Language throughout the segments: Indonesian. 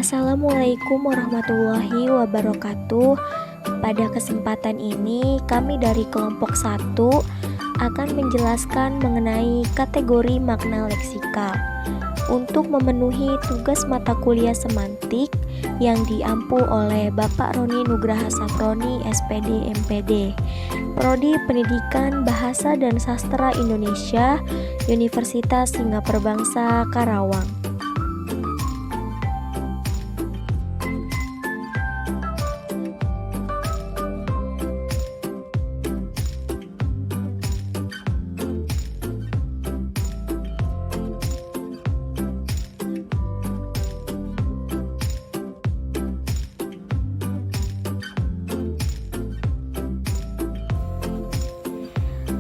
Assalamualaikum warahmatullahi wabarakatuh. Pada kesempatan ini kami dari kelompok 1 akan menjelaskan mengenai kategori makna leksikal untuk memenuhi tugas mata kuliah semantik yang diampu oleh Bapak Roni Nugraha Safroni, SPD, MPD, Prodi Pendidikan Bahasa dan Sastra Indonesia, Universitas Singapura Bangsa, Karawang.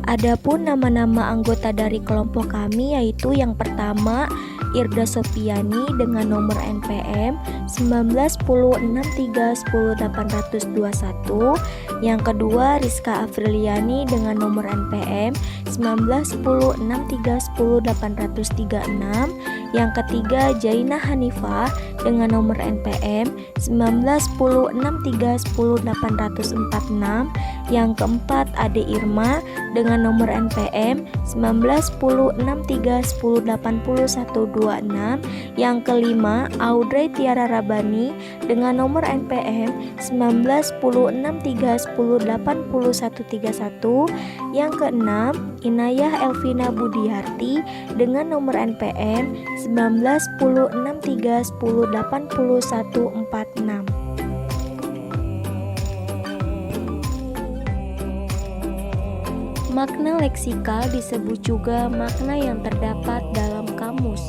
Adapun nama-nama anggota dari kelompok kami yaitu yang pertama Irda Sofiani dengan nomor NPM 191063100821, yang kedua Rizka Afriliani dengan nomor NPM 191063100836, yang ketiga Jaina Hanifah dengan nomor NPM 191063100846, yang keempat Ade Irma dengan nomor NPM 191063108126, yang kelima Audrey Tiara Rabani dengan nomor NPM 191063108131, yang keenam Inayah Elvina Budiarti dengan nomor NPM 191063108146. Makna leksikal disebut juga makna yang terdapat dalam kamus.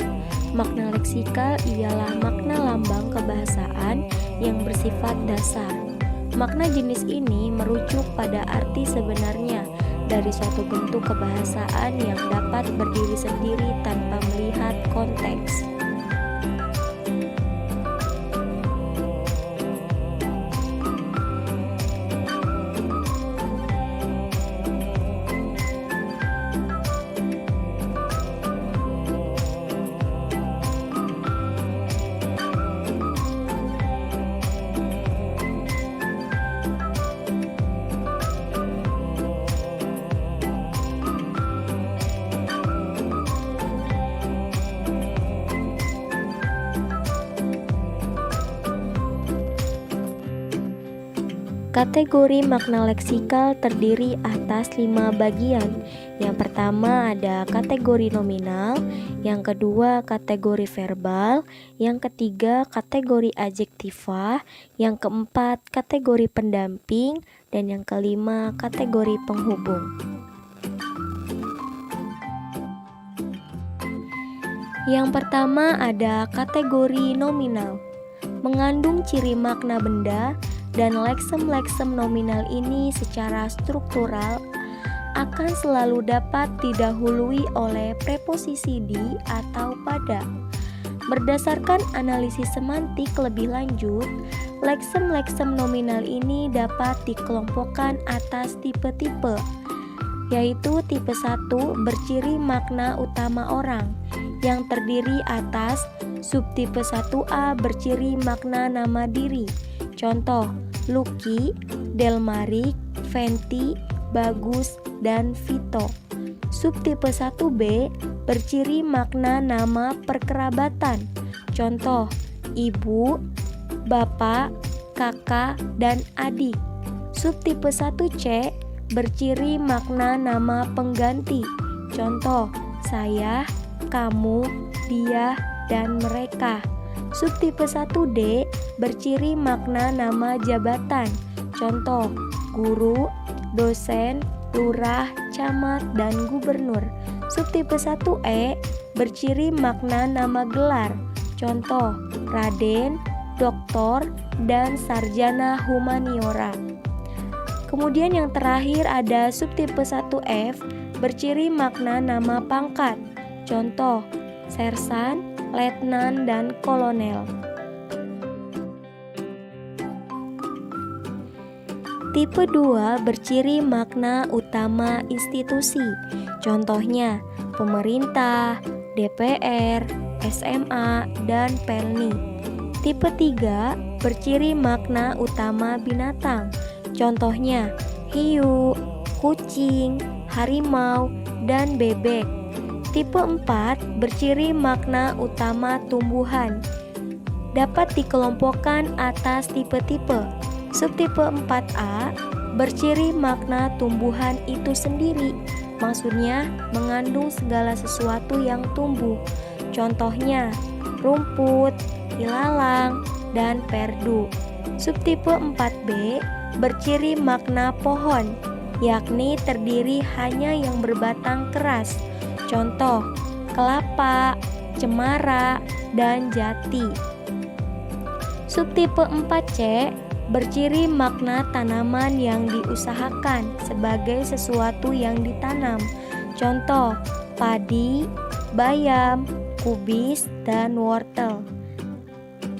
Makna leksikal ialah makna lambang kebahasaan yang bersifat dasar. Makna jenis ini merujuk pada arti sebenarnya dari suatu bentuk kebahasaan yang dapat berdiri sendiri tanpa melihat konteks. Kategori makna leksikal terdiri atas 5 bagian. Yang pertama ada kategori nominal, yang kedua kategori verbal, yang ketiga kategori adjektiva, yang keempat kategori pendamping, dan yang kelima kategori penghubung. Yang pertama ada kategori nominal, mengandung ciri makna benda dan leksem-leksem nominal ini secara struktural akan selalu dapat didahului oleh preposisi di atau pada. Berdasarkan analisis semantik lebih lanjut, leksem-leksem nominal ini dapat dikelompokkan atas tipe-tipe, yaitu tipe 1 berciri makna utama orang, yang terdiri atas subtipe 1A berciri makna nama diri. Contoh, Lucky, Delmarik, Fenty, Bagus, dan Vito. Subtipe 1B berciri makna nama perkerabatan. Contoh, Ibu, Bapak, Kakak, dan Adik. Subtipe 1C berciri makna nama pengganti. Contoh, saya, kamu, dia, dan mereka. Subtipe 1D berciri makna nama jabatan. Contoh, guru, dosen, lurah, camat, dan gubernur. Subtipe 1E berciri makna nama gelar. Contoh, raden, doktor, dan sarjana humaniora. Kemudian yang terakhir ada subtipe 1F berciri makna nama pangkat. Contoh, sersan, letnan, dan kolonel. Tipe 2 berciri makna utama institusi. Contohnya, pemerintah, DPR, SMA, dan Pelni. Tipe 3 berciri makna utama binatang. Contohnya hiu, kucing, harimau, dan bebek. Tipe 4 berciri makna utama tumbuhan. Dapat dikelompokkan atas tipe-tipe. Subtipe 4A berciri makna tumbuhan itu sendiri. Maksudnya mengandung segala sesuatu yang tumbuh. Contohnya rumput, ilalang, dan perdu. Subtipe 4B berciri makna pohon, yakni terdiri hanya yang berbatang keras. Contoh, kelapa, cemara, dan jati. Subtipe 4C berciri makna tanaman yang diusahakan sebagai sesuatu yang ditanam. Contoh, padi, bayam, kubis, dan wortel.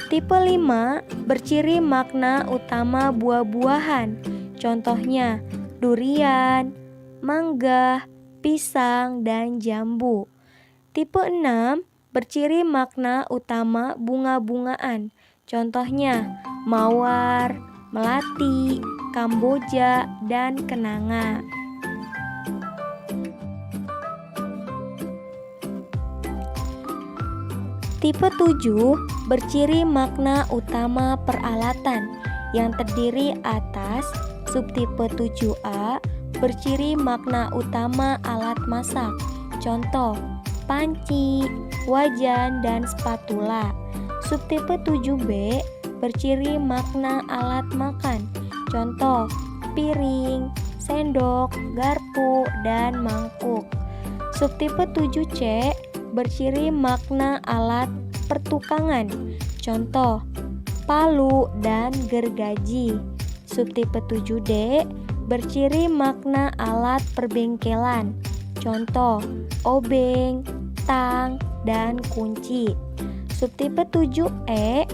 Tipe 5 berciri makna utama buah-buahan. Contohnya durian, mangga, pisang, dan jambu. Tipe 6 berciri makna utama bunga-bungaan. Contohnya mawar, melati, kamboja, dan kenanga. Tipe 7 berciri makna utama peralatan yang terdiri atas. Subtipe 7A berciri makna utama alat masak. Contoh, panci, wajan, dan spatula. Subtipe 7B berciri makna alat makan. Contoh, piring, sendok, garpu, dan mangkuk. Subtipe 7C berciri makna alat pertukangan. Contoh, palu dan gergaji. Subtipe 7D berciri makna alat perbengkelan. Contoh, obeng, tang, dan kunci. Subtipe 7E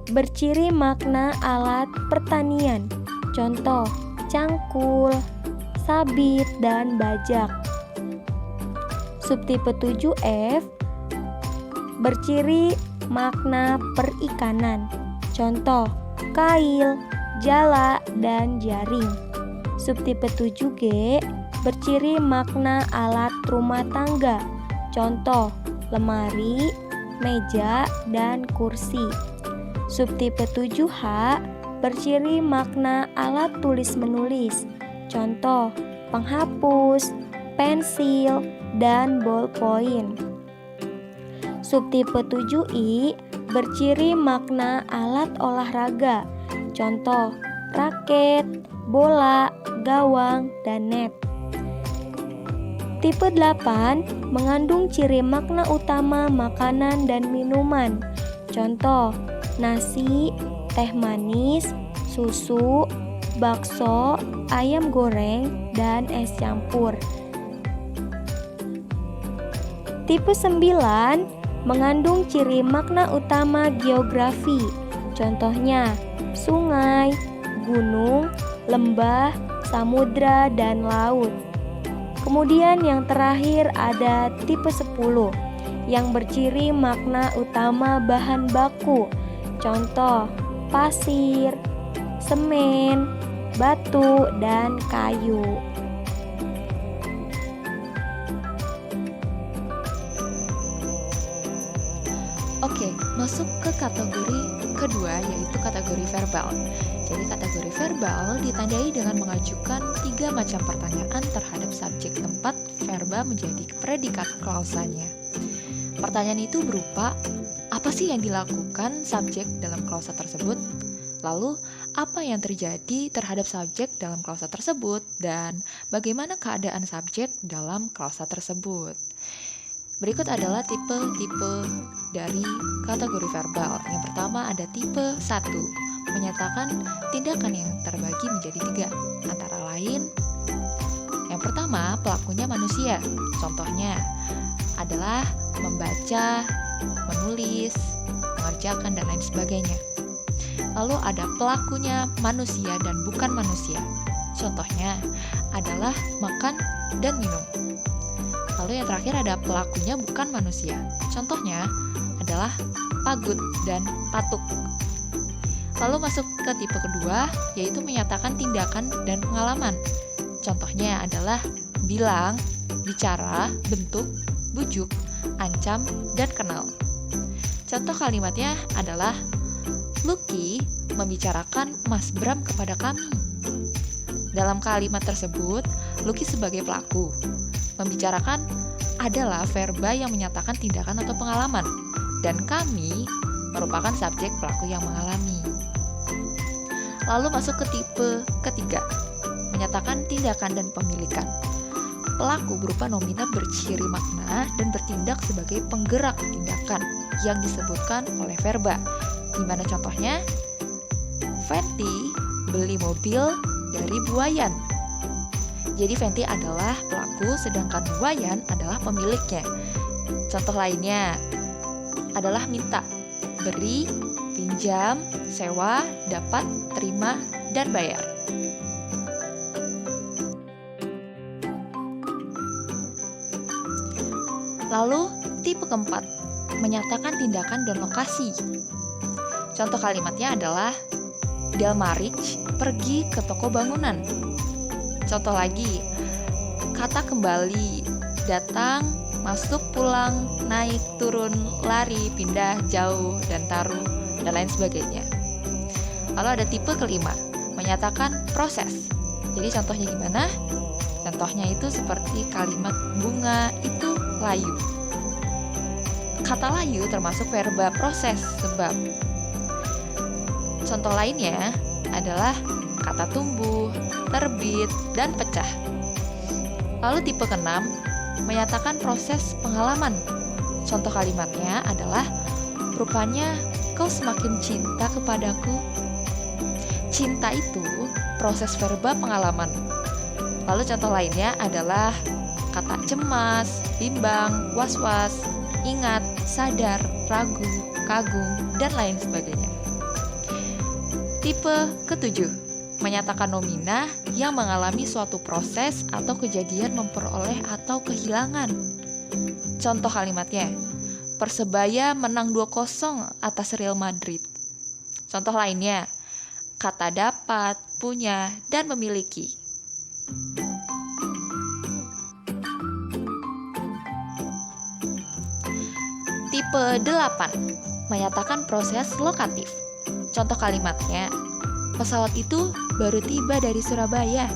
berciri makna alat pertanian. Contoh, cangkul, sabit, dan bajak. Subtipe 7F berciri makna perikanan. Contoh, kail, jala, dan jaring. Subtipe 7G berciri makna alat rumah tangga. Contoh, lemari, meja, dan kursi. Subtipe 7H berciri makna alat tulis-menulis. Contoh, penghapus, pensil, dan ballpoint. Subtipe 7I berciri makna alat olahraga. Contoh, raket, bola, gawang, dan net. Tipe 8 mengandung ciri makna utama makanan dan minuman. Contoh, nasi, teh manis, susu, bakso, ayam goreng, dan es campur. Tipe 9 mengandung ciri makna utama geografi. Contohnya, sungai, gunung, lembah, samudra, dan laut. Kemudian yang terakhir ada tipe 10 yang berciri makna utama bahan baku. Contoh, pasir, semen, batu, dan kayu. Oke, masuk ke kategori kedua, yaitu kategori verbal. Jadi kategori verbal ditandai dengan mengajukan 3 macam pertanyaan terhadap subjek tempat verba menjadi predikat klausanya. Pertanyaan itu berupa, apa sih yang dilakukan subjek dalam klausa tersebut? Lalu, apa yang terjadi terhadap subjek dalam klausa tersebut? Dan bagaimana keadaan subjek dalam klausa tersebut? Berikut adalah tipe-tipe dari kategori verbal. Yang pertama ada tipe 1, menyatakan tindakan yang terbagi menjadi 3, antara lain yang pertama, pelakunya manusia. Contohnya adalah membaca, menulis, mengerjakan, dan lain sebagainya. Lalu ada pelakunya manusia dan bukan manusia. Contohnya adalah makan dan minum. Lalu yang terakhir ada pelakunya bukan manusia. Contohnya adalah pagut dan patuk. Lalu masuk ke tipe kedua, yaitu menyatakan tindakan dan pengalaman. Contohnya adalah bilang, bicara, bentuk, bujuk, ancam, dan kenal. Contoh kalimatnya adalah Lucky membicarakan Mas Bram kepada kami. Dalam kalimat tersebut, Lucky sebagai pelaku. Membicarakan adalah verba yang menyatakan tindakan atau pengalaman, dan kami merupakan subjek pelaku yang mengalami. Lalu masuk ke tipe ketiga, menyatakan tindakan dan pemilikan. Pelaku berupa nominat berciri makna dan bertindak sebagai penggerak tindakan yang disebutkan oleh verba. Gimana contohnya? Fenty beli mobil dari Buayan. Jadi Fenty adalah pelaku, sedangkan Buayan adalah pemiliknya. Contoh lainnya adalah minta, beri, pinjam, sewa, dapat, terima, dan bayar. Lalu tipe keempat, menyatakan tindakan dan lokasi. Contoh kalimatnya adalah Delmarich pergi ke toko bangunan. Contoh lagi, kata kembali, datang, masuk, pulang, naik, turun, lari, pindah, jauh, dan taruh, dan lain sebagainya. Lalu ada tipe kelima, menyatakan proses. Jadi contohnya gimana? Contohnya itu seperti kalimat bunga itu layu. Kata layu termasuk verba proses sebab. Contoh lainnya adalah kata tumbuh, terbit, dan pecah. Lalu tipe keenam, menyatakan proses pengalaman. Contoh kalimatnya adalah rupanya kau semakin cinta kepadaku. Cinta itu proses verba pengalaman. Lalu contoh lainnya adalah kata cemas, bimbang, was-was, ingat, sadar, ragu, kagum, dan lain sebagainya. Tipe ketujuh, menyatakan nomina yang mengalami suatu proses atau kejadian memperoleh atau kehilangan. Contoh kalimatnya, Persebaya menang 2-0 atas Real Madrid. Contoh lainnya, kata dapat, punya, dan memiliki. Tipe 8, menyatakan proses lokatif. Contoh kalimatnya, pesawat itu baru tiba dari Surabaya.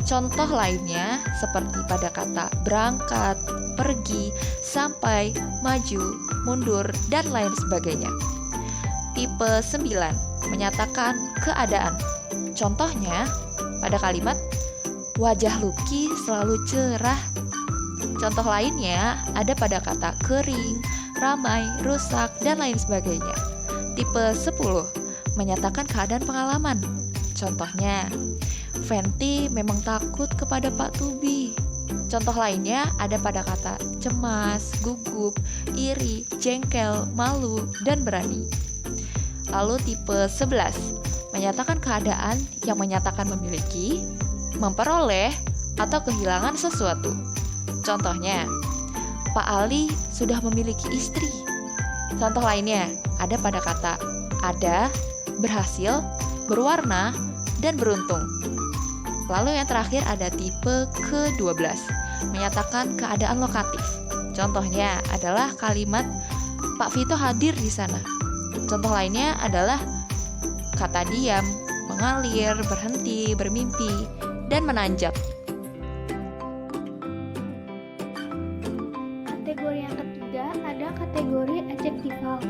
Contoh lainnya seperti pada kata berangkat, pergi, sampai, maju, mundur, dan lain sebagainya. Tipe 9, menyatakan keadaan. Contohnya pada kalimat wajah Lucky selalu cerah. Contoh lainnya ada pada kata kering, ramai, rusak, dan lain sebagainya. Tipe 10, menyatakan keadaan pengalaman. Contohnya, Fenty memang takut kepada Pak Tubi. Contoh lainnya ada pada kata cemas, gugup, iri, jengkel, malu, dan berani. Lalu tipe 11, menyatakan keadaan yang menyatakan memiliki, memperoleh, atau kehilangan sesuatu. Contohnya, Pak Ali sudah memiliki istri. Contoh lainnya ada pada kata ada, berhasil, berwarna, dan beruntung. Lalu yang terakhir ada tipe ke-12, menyatakan keadaan lokatif. Contohnya adalah kalimat Pak Vito hadir di sana. Contoh lainnya adalah kata diam, mengalir, berhenti, bermimpi, dan menanjak. Kategori yang ketiga ada kategori adjektifal.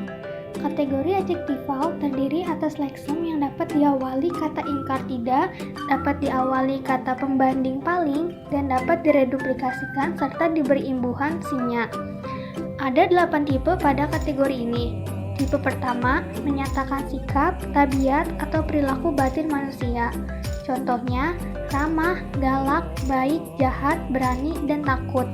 Kategori adjektifal terdiri atas leksem yang dapat diawali kata ingkar tidak, dapat diawali kata pembanding paling, dan dapat direduplikasikan serta diberi imbuhan sinya. Ada 8 tipe pada kategori ini. Tipe pertama, menyatakan sikap, tabiat, atau perilaku batin manusia. Contohnya, ramah, galak, baik, jahat, berani, dan takut.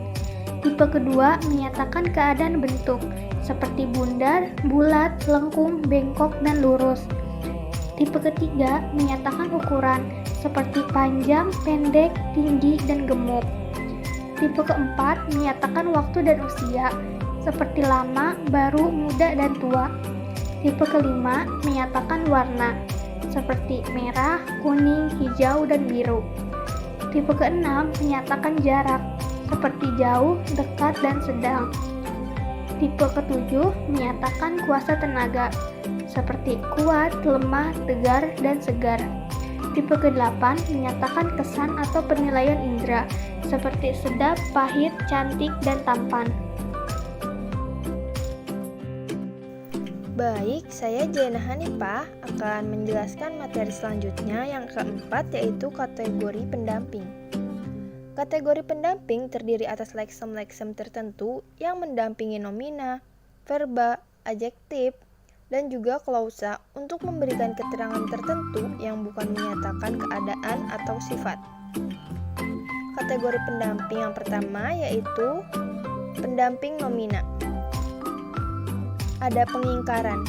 Tipe kedua, menyatakan keadaan bentuk, seperti bundar, bulat, lengkung, bengkok, dan lurus. Tipe ketiga, menyatakan ukuran, seperti panjang, pendek, tinggi, dan gemuk. Tipe keempat menyatakan waktu dan usia, seperti lama, baru, muda, dan tua. Tipe kelima menyatakan warna, seperti merah, kuning, hijau, dan biru. Tipe keenam menyatakan jarak, seperti jauh, dekat, dan sedang. Tipe ketujuh menyatakan kuasa tenaga, seperti kuat, lemah, tegar, dan segar. Tipe ke-8 menyatakan kesan atau penilaian indera, seperti sedap, pahit, cantik, dan tampan. Baik, saya Jena Hanifah akan menjelaskan materi selanjutnya yang keempat, yaitu kategori pendamping. Kategori pendamping terdiri atas leksem-leksem tertentu yang mendampingi nomina, verba, adjektif, dan juga klausa untuk memberikan keterangan tertentu yang bukan menyatakan keadaan atau sifat. Kategori pendamping yang pertama yaitu pendamping nomina. Ada pengingkaran.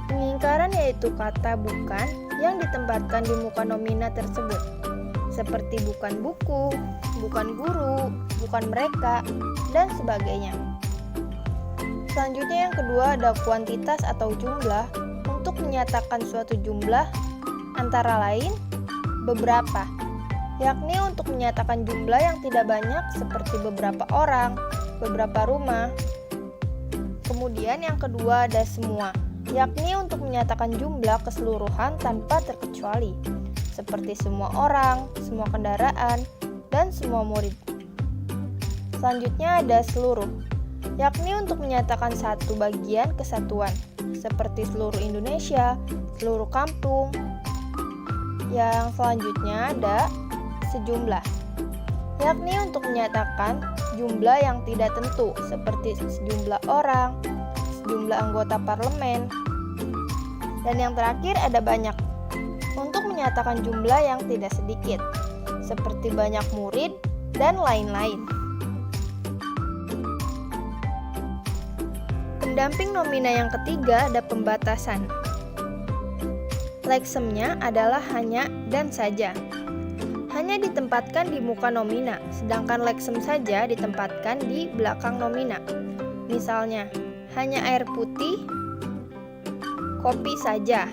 Pengingkaran yaitu kata bukan yang ditempatkan di muka nomina tersebut, seperti bukan buku, bukan guru, bukan mereka, dan sebagainya. Selanjutnya yang kedua ada kuantitas atau jumlah untuk menyatakan suatu jumlah antara lain beberapa, yakni untuk menyatakan jumlah yang tidak banyak seperti beberapa orang, beberapa rumah. Kemudian yang kedua ada semua, yakni untuk menyatakan jumlah keseluruhan tanpa terkecuali, seperti semua orang, semua kendaraan, dan semua murid. Selanjutnya ada seluruh, yakni untuk menyatakan satu bagian kesatuan, seperti seluruh Indonesia, seluruh kampung. Yang selanjutnya ada sejumlah, yakni untuk menyatakan jumlah yang tidak tentu, seperti sejumlah orang, sejumlah anggota parlemen. Dan yang terakhir ada banyak, untuk menyatakan jumlah yang tidak sedikit, seperti banyak murid dan lain-lain. Pendamping nomina yang ketiga ada pembatasan. Leksemnya adalah hanya dan saja. Hanya ditempatkan di muka nomina, sedangkan leksem saja ditempatkan di belakang nomina. Misalnya, hanya air putih, kopi saja.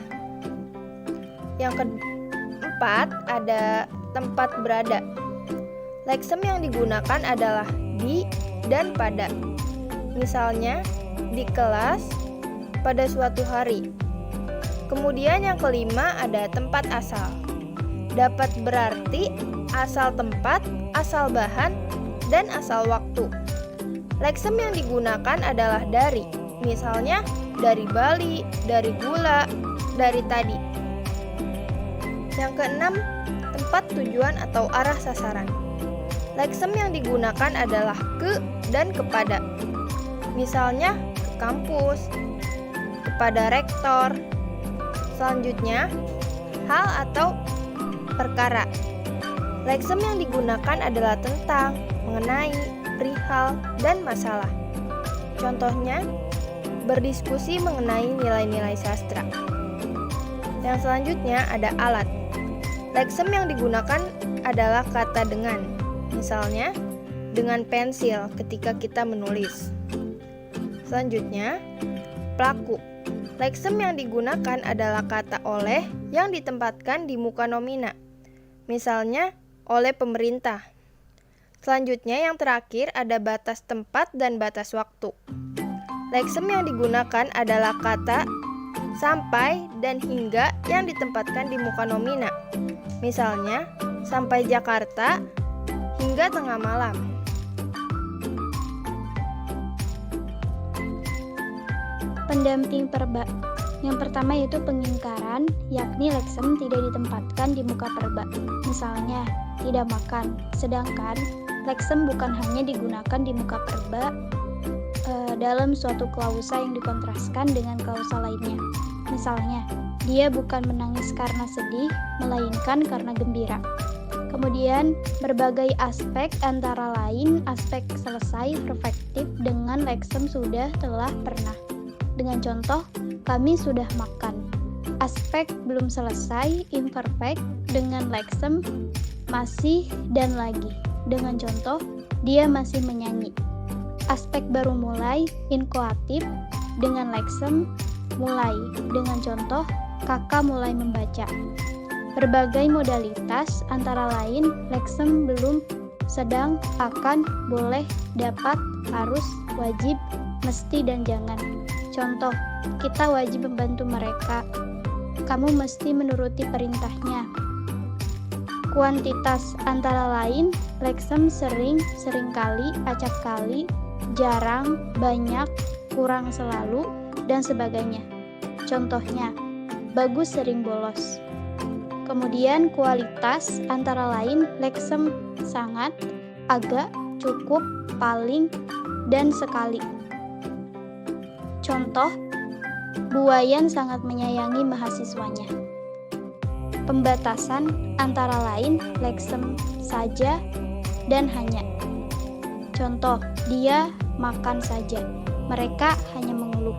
Yang keempat ada tempat berada. Leksem yang digunakan adalah di dan pada. Misalnya, di kelas, pada suatu hari. Kemudian yang kelima ada tempat asal. Dapat berarti asal tempat, asal bahan, dan asal waktu. Leksem yang digunakan adalah dari. Misalnya, dari Bali, dari gula, dari tadi. Yang keenam, tempat tujuan atau arah sasaran. Leksem yang digunakan adalah ke dan kepada. Misalnya, ke kampus, kepada rektor. Selanjutnya, hal atau perkara. Leksem yang digunakan adalah tentang, mengenai, perihal, dan masalah. Contohnya, berdiskusi mengenai nilai-nilai sastra. Yang selanjutnya ada alat. Leksem yang digunakan adalah kata dengan. Misalnya, dengan pensil ketika kita menulis. Selanjutnya, pelaku. Leksem yang digunakan adalah kata oleh yang ditempatkan di muka nomina. Misalnya, oleh pemerintah. Selanjutnya yang terakhir ada batas tempat dan batas waktu. Leksem yang digunakan adalah kata sampai dan hingga yang ditempatkan di muka nomina. Misalnya, sampai Jakarta hingga tengah malam. Pendamping perba. Yang pertama yaitu pengingkaran, yakni leksem tidak ditempatkan di muka perba. Misalnya, tidak makan. Sedangkan leksem bukan hanya digunakan di muka perba dalam suatu klausa yang dikontraskan dengan klausa lainnya. Misalnya, dia bukan menangis karena sedih, melainkan karena gembira. Kemudian, berbagai aspek antara lain aspek selesai perfektif dengan leksem sudah, telah, pernah. Dengan contoh, kami sudah makan. Aspek belum selesai imperfect dengan leksem masih dan lagi. Dengan contoh, dia masih menyanyi. Aspek baru mulai, inkoatif, dengan leksem, mulai, dengan contoh, kakak mulai membaca. Berbagai modalitas, antara lain, leksem, belum, sedang, akan, boleh, dapat, harus, wajib, mesti, dan jangan. Contoh, kita wajib membantu mereka. Kamu mesti menuruti perintahnya. Kuantitas, antara lain, leksem, sering, seringkali, acapkali, jarang, banyak, kurang selalu, dan sebagainya. Contohnya, bagus sering bolos. Kemudian kualitas, antara lain, leksem, sangat, agak, cukup, paling, dan sekali. Contoh, Bu Wayan sangat menyayangi mahasiswanya. Pembatasan, antara lain, leksem, saja, dan hanya. Contoh, dia makan saja, mereka hanya mengeluh.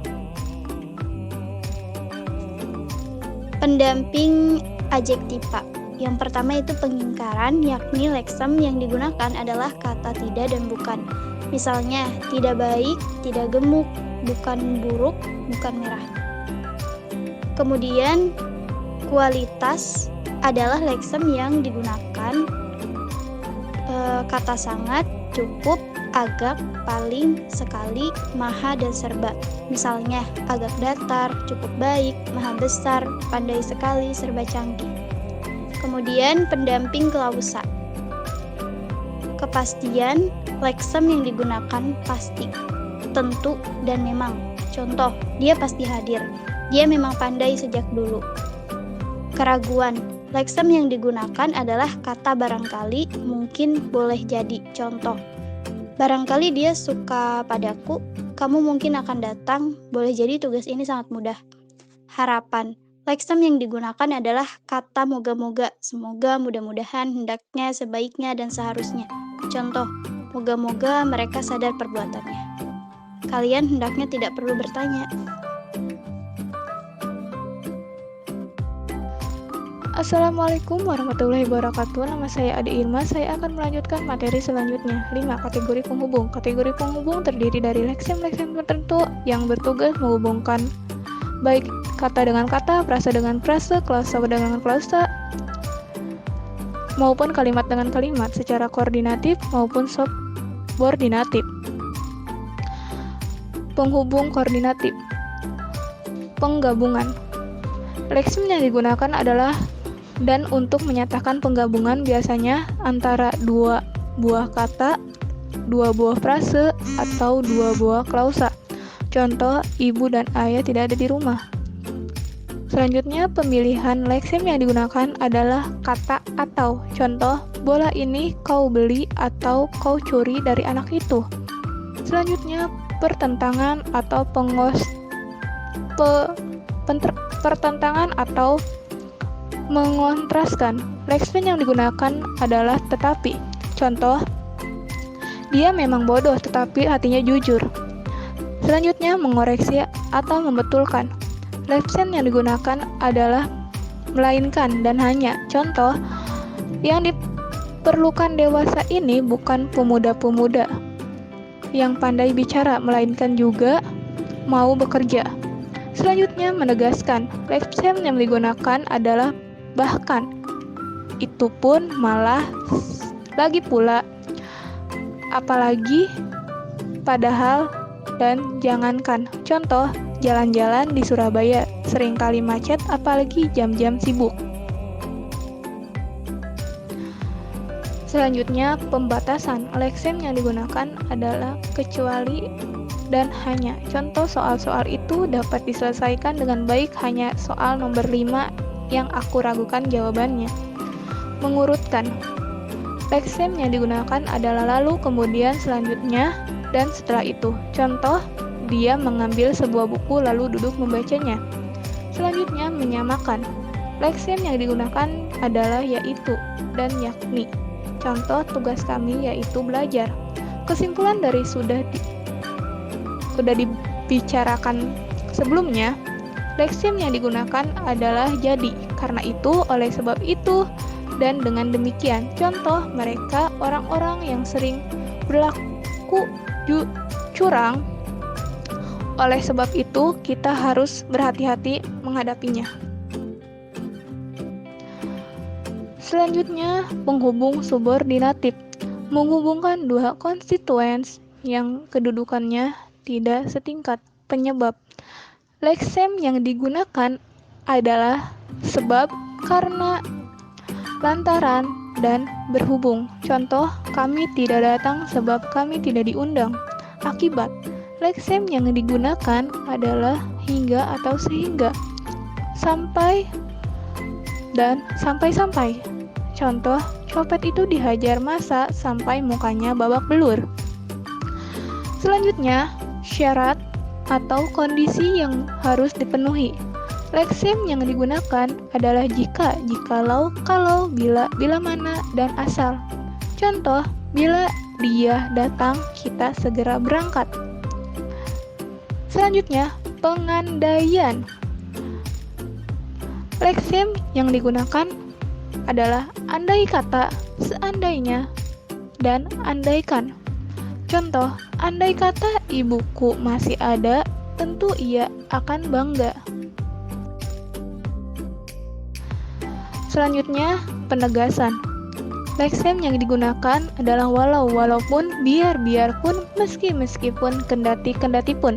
Pendamping adjektiva. Yang pertama itu pengingkaran, yakni leksem yang digunakan adalah kata tidak dan bukan. Misalnya, tidak baik, tidak gemuk, bukan buruk, bukan merah. Kemudian, kualitas adalah leksem yang digunakan kata sangat, cukup, agak, paling, sekali, maha, dan serba. Misalnya, agak datar, cukup baik, maha besar, pandai sekali, serba canggih. Kemudian, pendamping klausa. Kepastian, leksem yang digunakan pasti, tentu, dan memang. Contoh, dia pasti hadir. Dia memang pandai sejak dulu. Keraguan, leksem yang digunakan adalah kata barangkali, mungkin, boleh jadi. Contoh, barangkali dia suka padaku, kamu mungkin akan datang, boleh jadi tugas ini sangat mudah. Harapan, leksem yang digunakan adalah kata moga-moga, semoga, mudah-mudahan, hendaknya, sebaiknya, dan seharusnya. Contoh, moga-moga mereka sadar perbuatannya. Kalian hendaknya tidak perlu bertanya. Assalamualaikum warahmatullahi wabarakatuh. Nama saya Ade Irma. Saya akan melanjutkan materi selanjutnya. 5. Kategori penghubung. Kategori penghubung terdiri dari leksem-leksem tertentu yang bertugas menghubungkan baik kata dengan kata, frasa dengan frasa, klausa dengan klausa, maupun kalimat dengan kalimat secara koordinatif maupun subordinatif. Penghubung koordinatif. Penggabungan. Leksem yang digunakan adalah dan untuk menyatakan penggabungan biasanya antara dua buah kata, dua buah frase, atau dua buah klausa. Contoh, ibu dan ayah tidak ada di rumah. Selanjutnya, pemilihan leksem yang digunakan adalah kata atau. Contoh, bola ini kau beli atau kau curi dari anak itu. Selanjutnya, pertentangan atau pertentangan atau mengontraskan. Leksem yang digunakan adalah tetapi. Contoh, dia memang bodoh tetapi hatinya jujur. Selanjutnya, mengoreksi atau membetulkan. Leksem yang digunakan adalah melainkan dan hanya. Contoh, yang diperlukan dewasa ini bukan pemuda-pemuda yang pandai bicara, melainkan juga mau bekerja. Selanjutnya, menegaskan. Leksem yang digunakan adalah bahkan, itu pun, malah, lagi pula, apalagi, padahal, dan jangankan. Contoh, jalan-jalan di Surabaya seringkali macet apalagi jam-jam sibuk. Selanjutnya, pembatasan. Leksem yang digunakan adalah kecuali dan hanya. Contoh soal-soal itu dapat diselesaikan dengan baik hanya soal nomor 5 yang aku ragukan jawabannya. Mengurutkan. Leksem yang digunakan adalah lalu, kemudian, selanjutnya, dan setelah itu. Contoh, dia mengambil sebuah buku lalu duduk membacanya. Selanjutnya, menyamakan. Leksem yang digunakan adalah yaitu dan yakni. Contoh, tugas kami yaitu belajar. Kesimpulan dari sudah dibicarakan sebelumnya, leksem yang digunakan adalah jadi, karena itu, oleh sebab itu, dan dengan demikian. Contoh, mereka orang-orang yang sering berlaku curang. Oleh sebab itu, kita harus berhati-hati menghadapinya. Selanjutnya, penghubung subordinatif menghubungkan dua konstituen yang kedudukannya tidak setingkat. Penyebab leksem yang digunakan adalah sebab, karena, lantaran, dan berhubung. Contoh, kami tidak datang sebab kami tidak diundang. Akibat leksem yang digunakan adalah hingga atau sehingga, sampai, dan sampai-sampai. Contoh, copet itu dihajar massa sampai mukanya babak belur. Selanjutnya, syarat atau kondisi yang harus dipenuhi. Leksem yang digunakan adalah jika, jikalau, kalau, bila, bila mana, dan asal. Contoh, bila dia datang, kita segera berangkat. Selanjutnya, pengandaian. Leksem yang digunakan adalah andai kata, seandainya, dan andaikan. Contoh, andai kata ibuku masih ada, tentu ia akan bangga. Selanjutnya, penegasan. Leksem yang digunakan adalah walau, walaupun, biar, biarpun, meski, meskipun, kendati, kendatipun,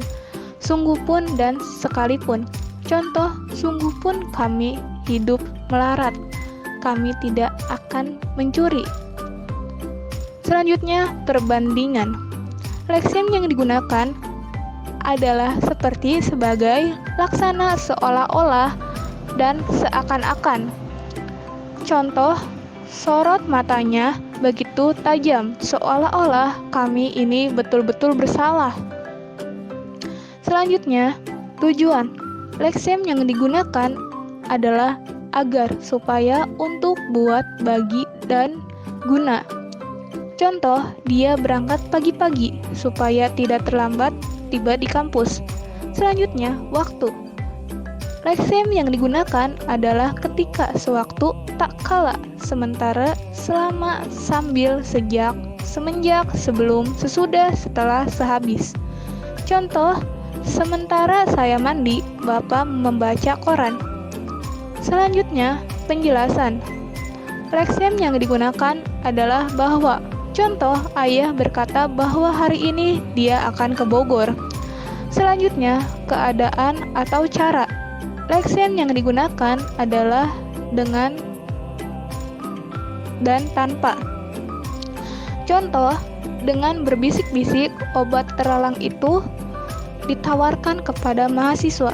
sungguh pun, dan sekalipun. Contoh, sungguh pun kami hidup melarat, kami tidak akan mencuri. Selanjutnya, perbandingan. Leksem yang digunakan adalah seperti, sebagai, laksana, seolah-olah, dan seakan-akan. Contoh, sorot matanya begitu tajam, seolah-olah kami ini betul-betul bersalah. Selanjutnya, tujuan. Leksem yang digunakan adalah agar, supaya, untuk, buat, bagi, dan guna. Contoh, dia berangkat pagi-pagi supaya tidak terlambat tiba di kampus. Selanjutnya, waktu. Leksem yang digunakan adalah ketika, sewaktu, tak kala, sementara, selama, sambil, sejak, semenjak, sebelum, sesudah, setelah, sehabis. Contoh, sementara saya mandi, Bapak membaca koran. Selanjutnya, penjelasan. Leksem yang digunakan adalah bahwa. Contoh, ayah berkata bahwa hari ini dia akan ke Bogor. Selanjutnya, keadaan atau cara. Leksem yang digunakan adalah dengan dan tanpa. Contoh, dengan berbisik-bisik, obat teralang itu ditawarkan kepada mahasiswa.